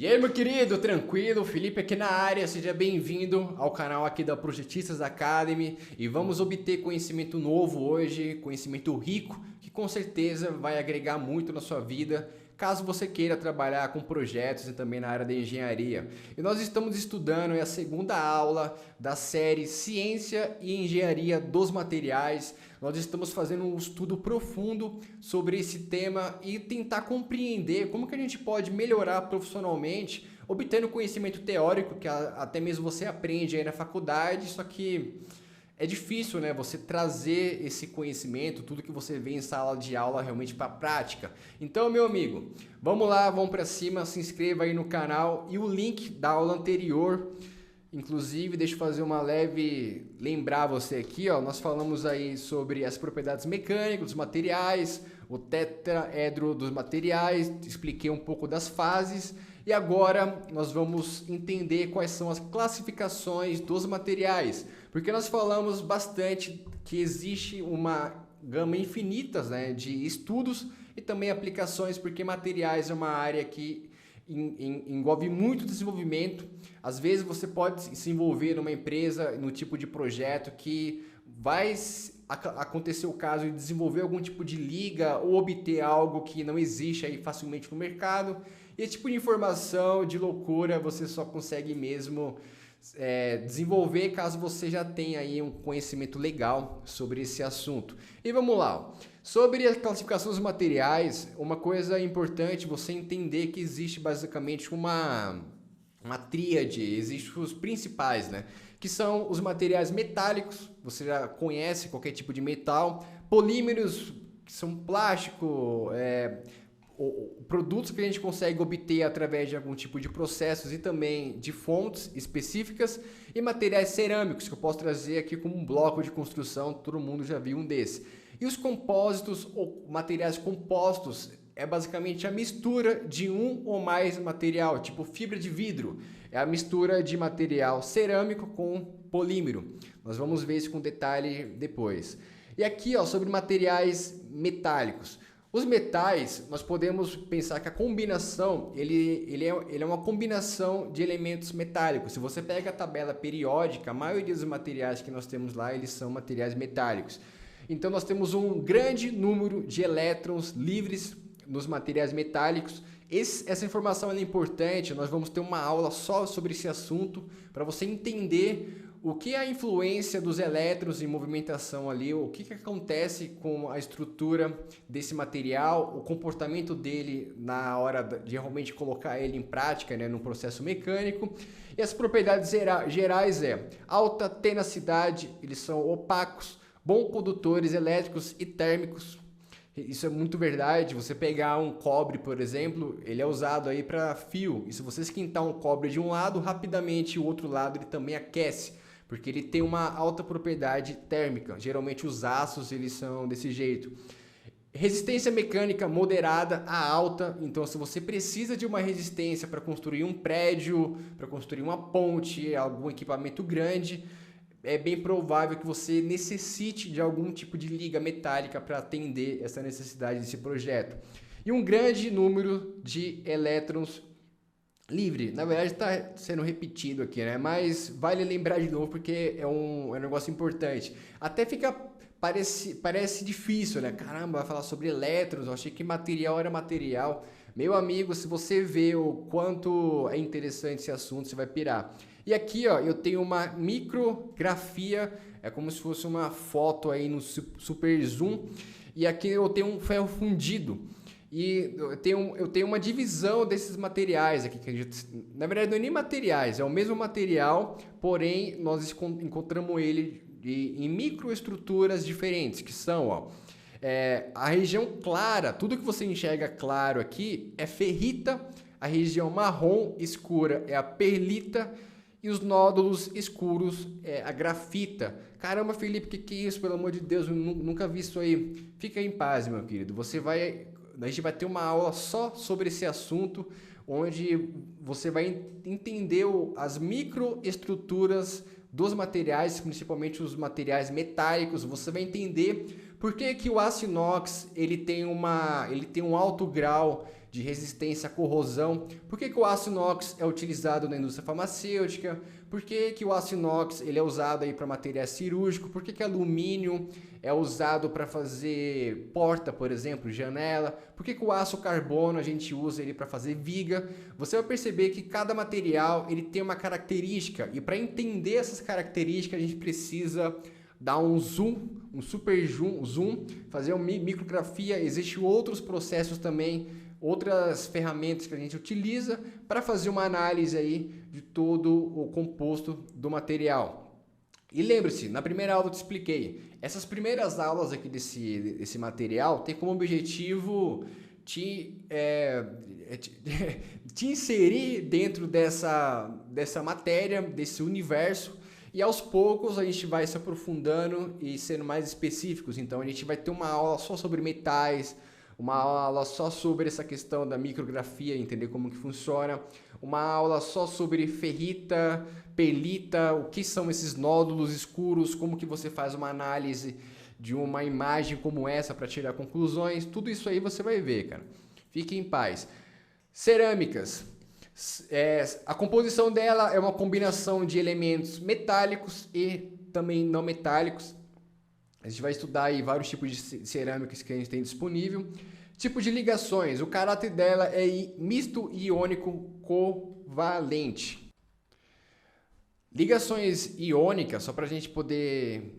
E aí, meu querido, tranquilo? Felipe aqui na área, seja bem-vindo ao canal aqui da Projetistas Academy e vamos obter conhecimento novo hoje, conhecimento rico, que com certeza vai agregar muito na sua vida, caso você queira trabalhar com projetos e também na área da engenharia. E nós estamos estudando a segunda aula da série Ciência e Engenharia dos Materiais. Nós estamos fazendo um estudo profundo sobre esse tema e tentar compreender como que a gente pode melhorar profissionalmente, obtendo conhecimento teórico, que até mesmo você aprende aí na faculdade, só que é difícil, né, você trazer esse conhecimento, tudo que você vê em sala de aula realmente para a prática. Então, meu amigo, vamos lá, vamos para cima, se inscreva aí no canal e o link da aula anterior. Inclusive, deixa eu fazer uma leve lembrar você aqui, ó, nós falamos aí sobre as propriedades mecânicas dos materiais, o tetraedro dos materiais, expliquei um pouco das fases e agora nós vamos entender quais são as classificações dos materiais, porque nós falamos bastante que existe uma gama infinita, né, de estudos e também aplicações, porque materiais é uma área que envolve muito desenvolvimento. Às vezes você pode se envolver numa empresa, no tipo de projeto que vai acontecer o caso de desenvolver algum tipo de liga ou obter algo que não existe aí facilmente no mercado. E esse tipo de informação, de loucura, você só consegue mesmo desenvolver caso você já tenha aí um conhecimento legal sobre esse assunto. E vamos lá. Sobre a classificação dos materiais, uma coisa importante você entender que existe basicamente uma tríade, existem os principais, né? Que são os materiais metálicos, você já conhece qualquer tipo de metal, polímeros, que são plástico, produtos que a gente consegue obter através de algum tipo de processos e também de fontes específicas, e materiais cerâmicos, que eu posso trazer aqui como um bloco de construção, todo mundo já viu um desse. E os compósitos ou materiais compostos é basicamente a mistura de um ou mais material, tipo fibra de vidro. É a mistura de material cerâmico com polímero. Nós vamos ver isso com detalhe depois. E aqui, ó, sobre materiais metálicos. Os metais, nós podemos pensar que a combinação, ele é uma combinação de elementos metálicos. Se você pega a tabela periódica, a maioria dos materiais que nós temos lá, eles são materiais metálicos. Então nós temos um grande número de elétrons livres nos materiais metálicos. Essa informação é importante, nós vamos ter uma aula só sobre esse assunto, para você entender o que é a influência dos elétrons em movimentação ali, o que acontece com a estrutura desse material, o comportamento dele na hora de realmente colocar ele em prática, né, no processo mecânico. E as propriedades gerais alta tenacidade, eles são opacos, bons condutores elétricos e térmicos. Isso é muito verdade. Você pegar um cobre, por exemplo, ele é usado aí para fio. E se você esquentar um cobre de um lado, rapidamente o outro lado ele também aquece, porque ele tem uma alta propriedade térmica. Geralmente os aços eles são desse jeito. Resistência mecânica moderada a alta. Então, se você precisa de uma resistência para construir um prédio, para construir uma ponte, algum equipamento grande, é bem provável que você necessite de algum tipo de liga metálica para atender essa necessidade desse projeto. E um grande número de elétrons livre. Na verdade está sendo repetido aqui, né? Mas vale lembrar de novo porque é um negócio importante. Até parece difícil, né? Caramba, vai falar sobre elétrons, eu achei que material era material. Meu amigo, se você vê o quanto é interessante esse assunto, você vai pirar. E aqui, ó, eu tenho uma micrografia, é como se fosse uma foto aí no super zoom. E aqui eu tenho um ferro fundido. E eu tenho uma divisão desses materiais aqui, que na verdade não é nem materiais, é o mesmo material, porém nós encontramos ele em microestruturas diferentes, que são, ó, a região clara, tudo que você enxerga claro aqui é ferrita, a região marrom escura é a perlita, e os nódulos escuros é a grafita. Caramba, Felipe, que é isso? Pelo amor de Deus, eu nunca vi isso aí. Fica em paz, meu querido. A gente vai ter uma aula só sobre esse assunto, onde você vai entender as microestruturas dos materiais, principalmente os materiais metálicos. Você vai entender por que o aço inox ele tem um alto grau de resistência à corrosão. Por que que o aço inox é utilizado na indústria farmacêutica? Por que que o aço inox ele é usado aí para material cirúrgico? Por que que alumínio é usado para fazer porta, por exemplo, janela? Por que que o aço carbono a gente usa ele para fazer viga? Você vai perceber que cada material ele tem uma característica, e para entender essas características a gente precisa dar um zoom, um super zoom, fazer uma micrografia. Existem outros processos também, outras ferramentas que a gente utiliza para fazer uma análise aí de todo o composto do material. E lembre-se, na primeira aula eu te expliquei, essas primeiras aulas aqui desse material tem como objetivo te inserir dentro dessa matéria, desse universo, e aos poucos a gente vai se aprofundando e sendo mais específicos. Então a gente vai ter uma aula só sobre metais, uma aula só sobre essa questão da micrografia, entender como que funciona, uma aula só sobre ferrita, perlita, o que são esses nódulos escuros, como que você faz uma análise de uma imagem como essa para tirar conclusões. Tudo isso aí você vai ver, cara. Fique em paz. Cerâmicas. A composição dela é uma combinação de elementos metálicos e também não metálicos. A gente vai estudar aí vários tipos de cerâmicas que a gente tem disponível. Tipo de ligações. O caráter dela é misto iônico covalente. Ligações iônicas, só para a gente poder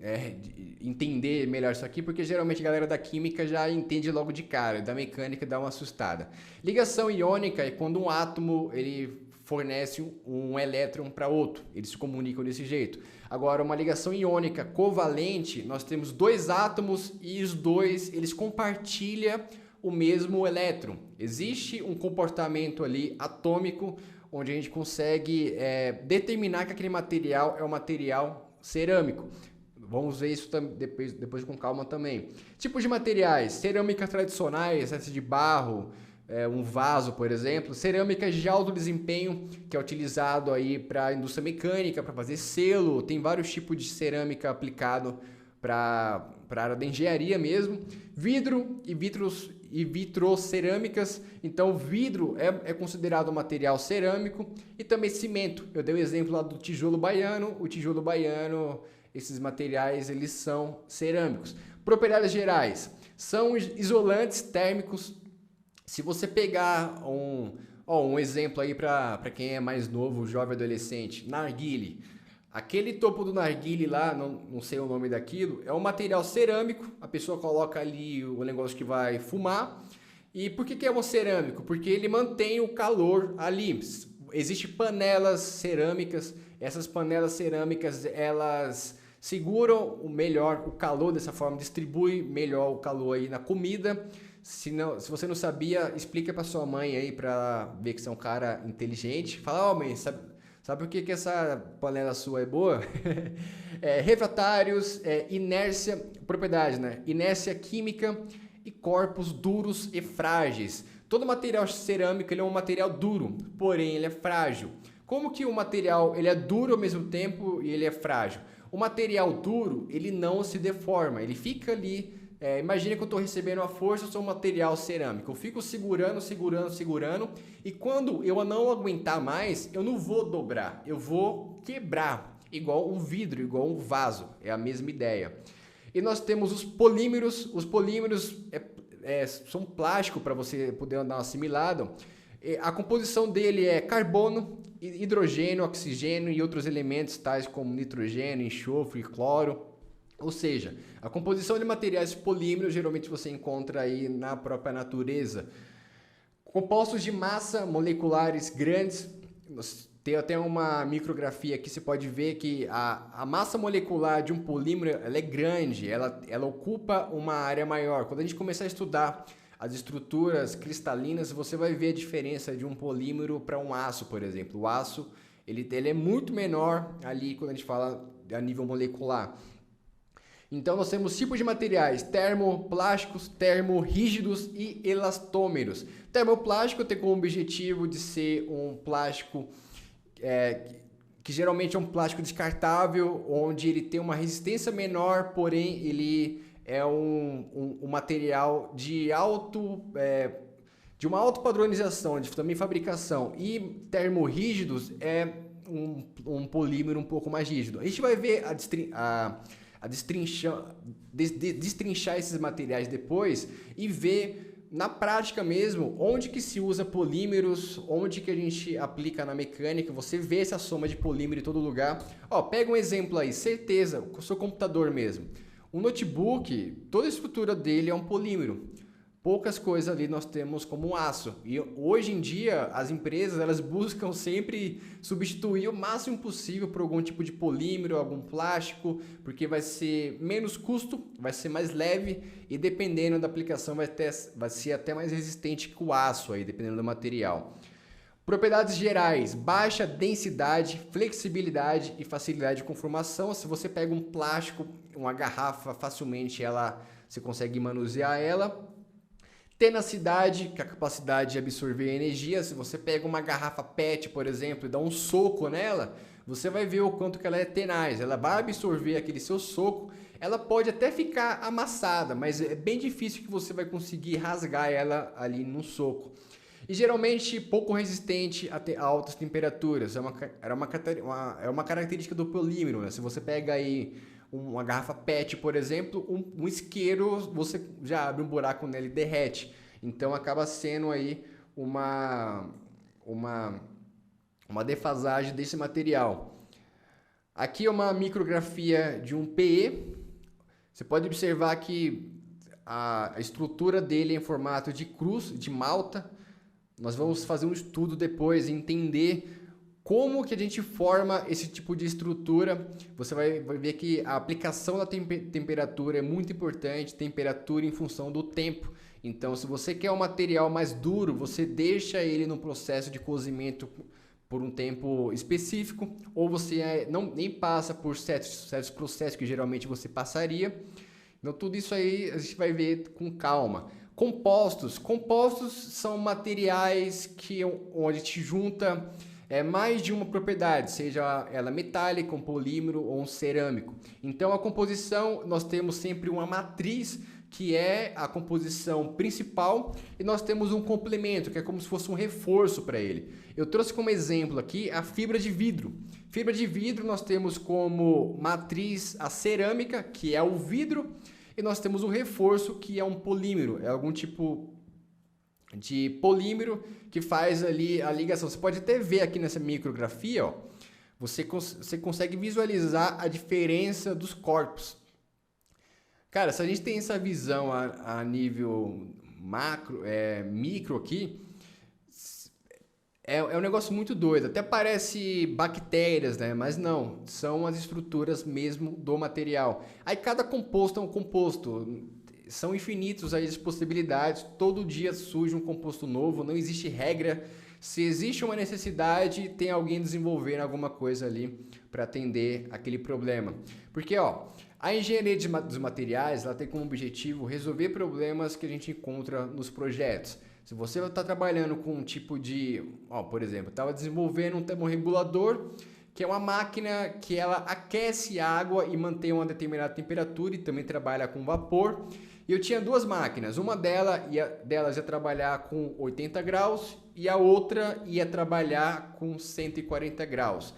entender melhor isso aqui, porque geralmente a galera da química já entende logo de cara, da mecânica dá uma assustada. Ligação iônica é quando um átomo ele fornece um elétron para outro, eles se comunicam desse jeito. Agora, uma ligação iônica covalente, nós temos dois átomos e os dois eles compartilham o mesmo elétron. Existe um comportamento ali atômico onde a gente consegue determinar que aquele material é um material cerâmico. Vamos ver isso depois com calma também. Tipos de materiais: cerâmicas tradicionais, essa de barro, um vaso, por exemplo. Cerâmicas de alto desempenho, que é utilizado aí para a indústria mecânica, para fazer selo. Tem vários tipos de cerâmica aplicado para a área da engenharia mesmo. Vidro e vitrocerâmicas. Então, vidro é considerado um material cerâmico, e também cimento. Eu dei o exemplo lá do tijolo baiano. O tijolo baiano, esses materiais, eles são cerâmicos. Propriedades gerais: são isolantes térmicos. Se você pegar um exemplo aí para quem é mais novo, jovem, adolescente, narguile. Aquele topo do narguile lá, não sei o nome daquilo, é um material cerâmico. A pessoa coloca ali o negócio que vai fumar. E por que é um cerâmico? Porque ele mantém o calor ali. Existem panelas cerâmicas. Essas panelas cerâmicas, elas seguram melhor o calor dessa forma, distribui melhor o calor aí na comida. Se você não sabia, explica para sua mãe aí, para ver que você é um cara inteligente. Fala: mãe, sabe por que essa panela sua é boa? Refratários, inércia, propriedades, né? Inércia química e corpos duros e frágeis. Todo material cerâmico ele é um material duro, porém ele é frágil. Como que o material ele é duro ao mesmo tempo e ele é frágil? O material duro ele não se deforma, ele fica ali. Imagina que eu estou recebendo uma força, eu sou um material cerâmico. Eu fico segurando, e quando eu não aguentar mais, eu não vou dobrar, eu vou quebrar, igual um vidro, igual um vaso. É a mesma ideia. E nós temos os polímeros. Os polímeros são plástico para você poder dar uma assimilada. A composição dele é carbono, hidrogênio, oxigênio e outros elementos tais como nitrogênio, enxofre, cloro. Ou seja, a composição de materiais polímeros geralmente você encontra aí na própria natureza. Compostos de massa moleculares grandes. Tem até uma micrografia aqui, você pode ver que a massa molecular de um polímero ela é grande, ela ocupa uma área maior. Quando a gente começar a estudar as estruturas cristalinas, você vai ver a diferença de um polímero para um aço, por exemplo. O aço ele é muito menor ali quando a gente fala a nível molecular. Então nós temos tipos de materiais: termoplásticos, termorrígidos e elastômeros. Termoplástico tem como objetivo de ser um plástico que geralmente é um plástico descartável, onde ele tem uma resistência menor, porém ele é um material de alto de uma autopadronização, de também fabricação e termorrígidos é um polímero um pouco mais rígido. A gente vai ver destrinchar esses materiais depois e ver na prática mesmo onde que se usa polímeros, onde que a gente aplica na mecânica. Você vê essa soma de polímero em todo lugar. Ó, pega um exemplo aí, certeza, com o seu computador mesmo. Um notebook, toda a estrutura dele é um polímero. Poucas coisas ali nós temos como aço. E hoje em dia as empresas elas buscam sempre substituir o máximo possível por algum tipo de polímero, algum plástico, porque vai ser menos custo, vai ser mais leve e dependendo da aplicação vai ser até mais resistente que o aço aí, dependendo do material. Propriedades gerais: baixa densidade, flexibilidade e facilidade de conformação. Se você pega um plástico, uma garrafa, facilmente você consegue manusear ela. Tenacidade, que é a capacidade de absorver energia. Se você pega uma garrafa PET, por exemplo, e dá um soco nela, você vai ver o quanto que ela é tenaz. Ela vai absorver aquele seu soco. Ela pode até ficar amassada, mas é bem difícil que você vai conseguir rasgar ela ali no soco. E geralmente pouco resistente a altas temperaturas. É uma característica do polímero, né? Se você pega aí uma garrafa PET, por exemplo, um isqueiro, você já abre um buraco nele e derrete. Então acaba sendo aí uma defasagem desse material. Aqui é uma micrografia de um PE. Você pode observar que a estrutura dele é em formato de cruz, de malta. Nós vamos fazer um estudo depois e entender como que a gente forma esse tipo de estrutura. Você vai ver que a aplicação da temperatura é muito importante, temperatura em função do tempo. Então, se você quer um material mais duro, você deixa ele no processo de cozimento por um tempo específico, ou você nem passa por certos processos que geralmente você passaria. Então, tudo isso aí a gente vai ver com calma. Compostos são materiais onde a gente junta mais de uma propriedade, seja ela metálica, um polímero ou um cerâmico. Então a composição, nós temos sempre uma matriz, que é a composição principal, e nós temos um complemento, que é como se fosse um reforço para ele. Eu trouxe como exemplo aqui a fibra de vidro. Fibra de vidro nós temos como matriz a cerâmica, que é o vidro, e nós temos o reforço, que é um polímero, é algum tipo de polímero que faz ali a ligação. Você pode até ver aqui nessa micrografia, ó, você consegue visualizar a diferença dos corpos. Cara, se a gente tem essa visão a nível micro aqui, é um negócio muito doido. Até parece bactérias, né? Mas não, são as estruturas mesmo do material. Aí cada composto é um composto. São infinitos aí as possibilidades. Todo dia surge um composto novo. Não existe regra. Se existe uma necessidade, tem alguém desenvolvendo alguma coisa ali para atender aquele problema. Porque, ó, a engenharia dos materiais, ela tem como objetivo resolver problemas que a gente encontra nos projetos. Se você está trabalhando com um tipo de, por exemplo, estava desenvolvendo um termorregulador, que é uma máquina que ela aquece água e mantém uma determinada temperatura e também trabalha com vapor. E eu tinha duas máquinas, uma delas ia trabalhar com 80 graus e a outra ia trabalhar com 140 graus.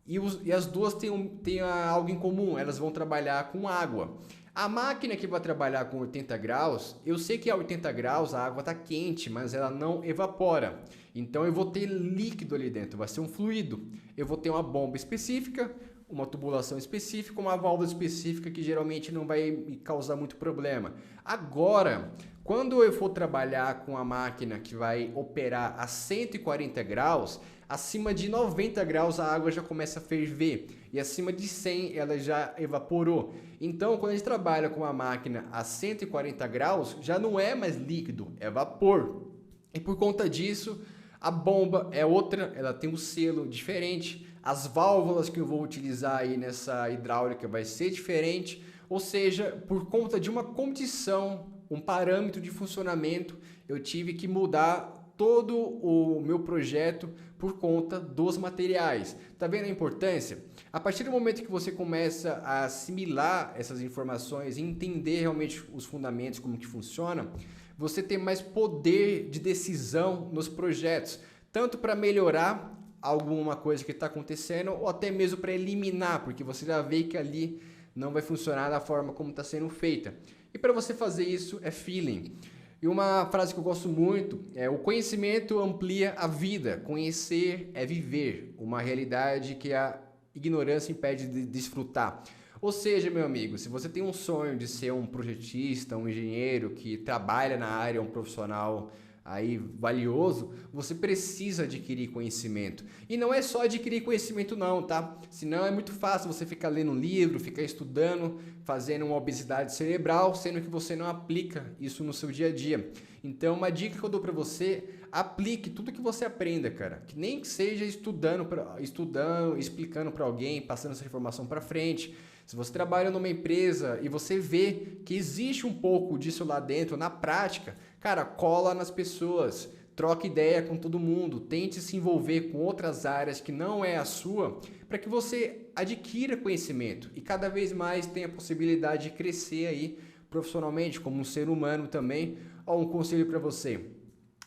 E as duas têm algo em comum, elas vão trabalhar com água. A máquina que vai trabalhar com 80 graus, eu sei que a 80 graus a água está quente, mas ela não evapora. Então eu vou ter líquido ali dentro, vai ser um fluido. Eu vou ter uma bomba específica, uma tubulação específica, uma válvula específica que geralmente não vai me causar muito problema. Agora, quando eu for trabalhar com a máquina que vai operar a 140 graus, acima de 90 graus a água já começa a ferver e acima de 100 ela já evaporou. Então, quando a gente trabalha com uma máquina a 140 graus, já não é mais líquido, é vapor. E por conta disso, a bomba é outra, ela tem um selo diferente, as válvulas que eu vou utilizar aí nessa hidráulica vai ser diferente, ou seja, por conta de uma condição, um parâmetro de funcionamento, eu tive que mudar todo o meu projeto por conta dos materiais. Tá vendo a importância? A partir do momento que você começa a assimilar essas informações e entender realmente os fundamentos, como que funciona, você tem mais poder de decisão nos projetos, tanto para melhorar alguma coisa que está acontecendo ou até mesmo para eliminar, porque você já vê que ali não vai funcionar da forma como está sendo feita. E para você fazer isso é feeling. E uma frase que eu gosto muito é: o conhecimento amplia a vida, conhecer é viver, uma realidade que a ignorância impede de desfrutar. Ou seja, meu amigo, se você tem um sonho de ser um projetista, um engenheiro que trabalha na área, um profissional aí valioso, você precisa adquirir conhecimento. E não é só adquirir conhecimento não, tá? Senão é muito fácil você ficar lendo um livro, ficar estudando, fazendo uma obesidade cerebral, sendo que você não aplica isso no seu dia a dia. Então, uma dica que eu dou pra você: aplique tudo que você aprenda, cara. Que nem que seja estudando, explicando para alguém, passando essa informação para frente. Se você trabalha numa empresa e você vê que existe um pouco disso lá dentro, na prática, cara, cola nas pessoas, troca ideia com todo mundo, tente se envolver com outras áreas que não é a sua, para que você adquira conhecimento e cada vez mais tenha a possibilidade de crescer aí profissionalmente, como um ser humano também. Ó, um conselho para você: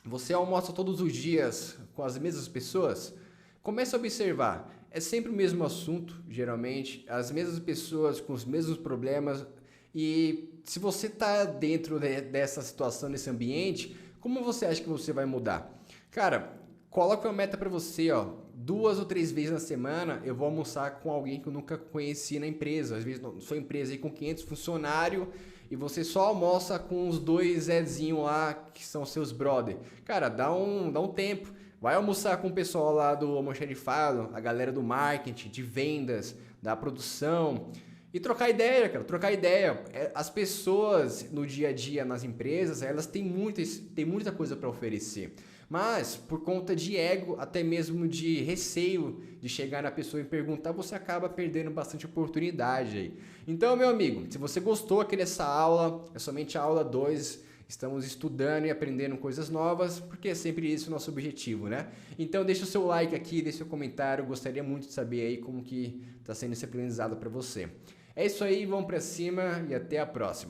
você almoça todos os dias com as mesmas pessoas? Comece a observar. É sempre o mesmo assunto, geralmente, as mesmas pessoas com os mesmos problemas. E se você está dentro dessa situação, desse ambiente, como você acha que você vai mudar? Cara, coloque uma meta para você, ó. 2 ou 3 vezes na semana eu vou almoçar com alguém que eu nunca conheci na empresa. Às vezes, sua empresa aí com 500 funcionários e você só almoça com os 2 Zezinho lá, que são seus brother. Cara, dá um tempo. Vai almoçar com o pessoal lá do almoxarifado, a galera do marketing, de vendas, da produção, e trocar ideia, cara, trocar ideia. As pessoas no dia a dia nas empresas, elas têm muita coisa para oferecer. Mas, por conta de ego, até mesmo de receio de chegar na pessoa e perguntar, você acaba perdendo bastante oportunidade aí. Então, meu amigo, se você gostou aqui dessa aula, é somente a aula 2, estamos estudando e aprendendo coisas novas, porque é sempre esse o nosso objetivo, né? Então deixa o seu like aqui, deixa o seu comentário, gostaria muito de saber aí como que está sendo esse aprendizado para você. É isso aí, vamos para cima e até a próxima.